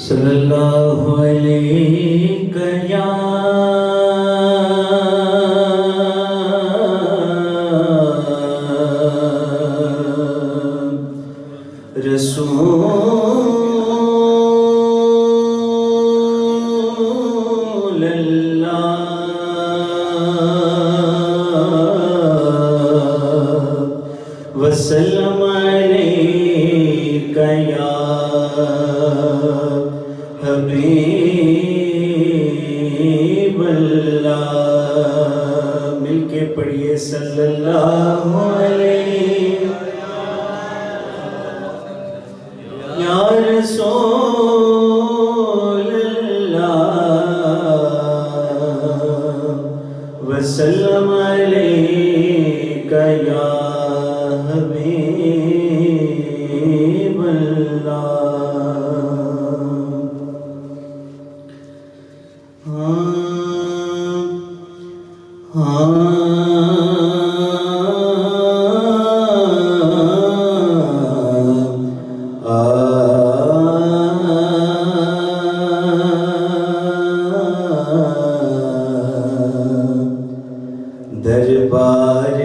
सल्लल्लाहु अलैहि या रसूल अल्लाह वसल्लम अलैका या हबीब अल्लाह। मिलके पढ़िए सल्लल्लाहु अलैहि या रसूल अल्लाह वसल्लम अलैका या हबीब अल्लाह। दरबार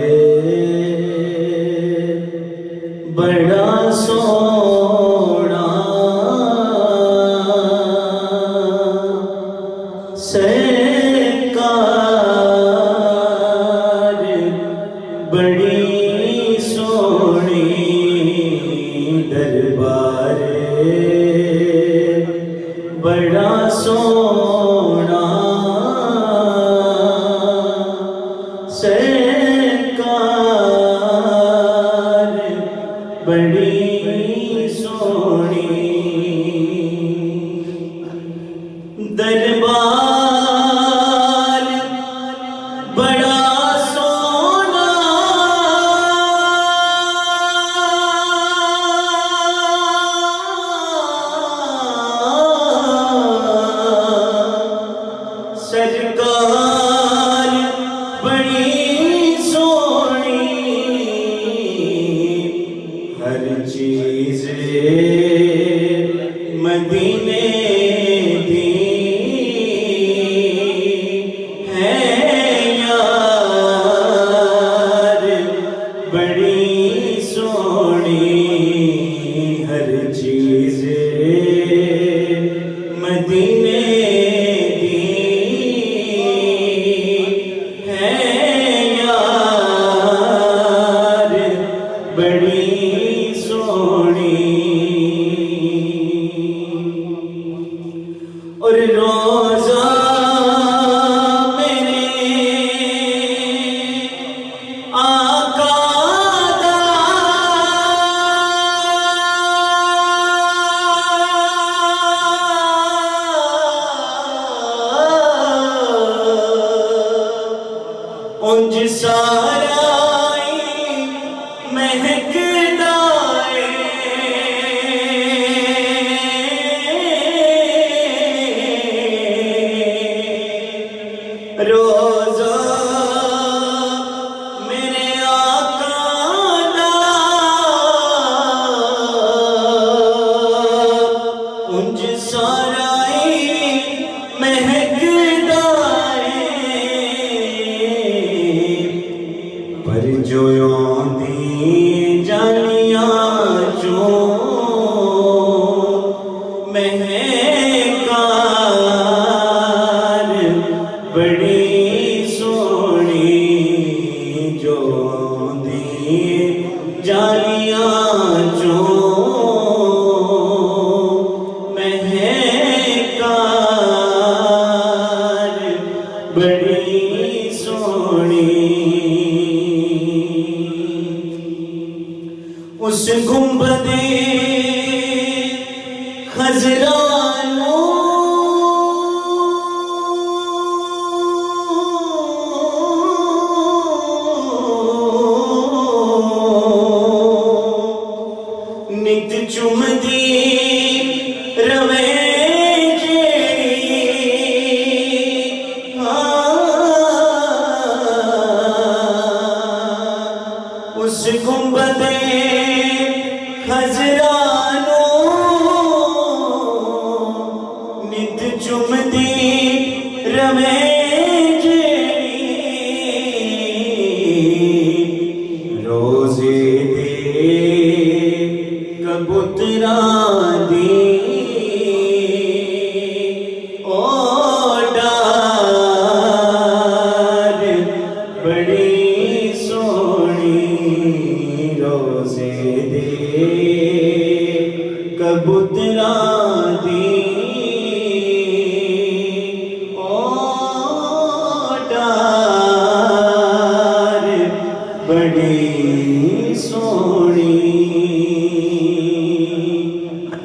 बड़ा सोना सरकार बड़ी सोनी। दरबार बड़ा सोना सरकार बड़ी सोनी। दरबार बड़ा सोना सरकार बड़ी हर चीज मदीने दी है यार बड़ी सोनी। हर चीज मदीने दी है यार बड़ी और रोजा मेरे आका दा उंज सारा महकदा रोजा मेरे आका दा उंज सारा महकदा पर जो आंदी जानियां जो महकार बड़ी सोनी। जो आंदी जानियां जो महकार बड़ी सोनी। उस गुंबदे खजरा नित चुमदी रवे उस गुंबदे खजरानो दे कबूतरा दी ओटार बड़ी सोनी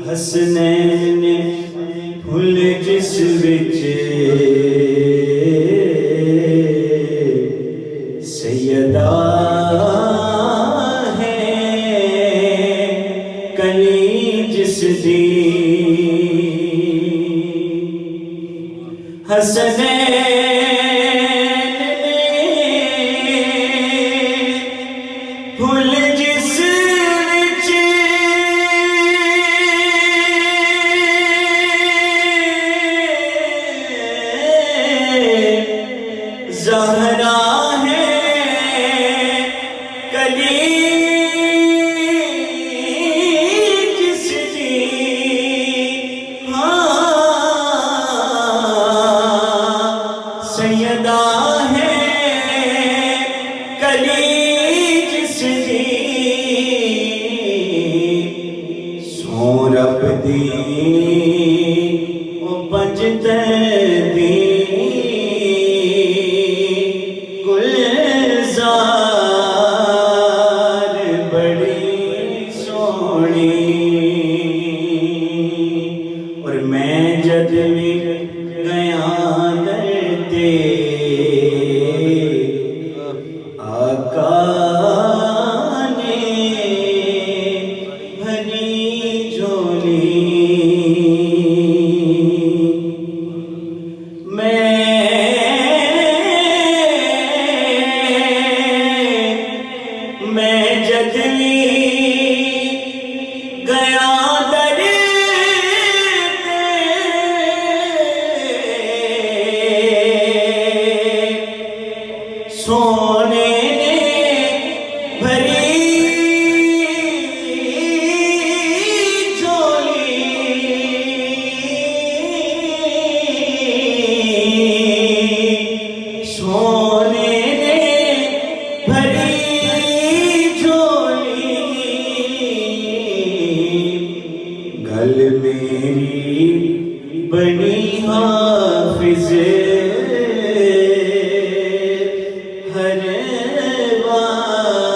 हसनैन फुल जिस विच सैयदा है कली जिस दी हसनैन फुल जिस विच ज़हरा है कली जिसकी सैयदा है कली जिसकी सो रब दी ओ बजते दी गुलजार बड़ी सोनी और मैं जद भी गया दरते आका ने भरी झोली मैं जद भी गया दरते सोने ने भरी झोली सोने ने भरी गल मेरी बनी हाफिज हर बार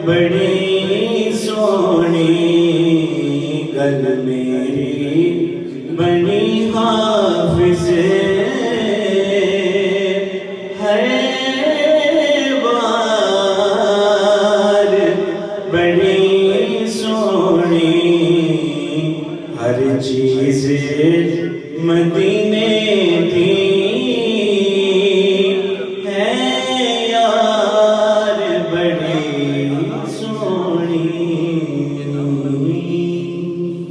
बड़ी सोनी गल मेरी बनी हाफिज हर बार बड़ी हर चीज़ मदीने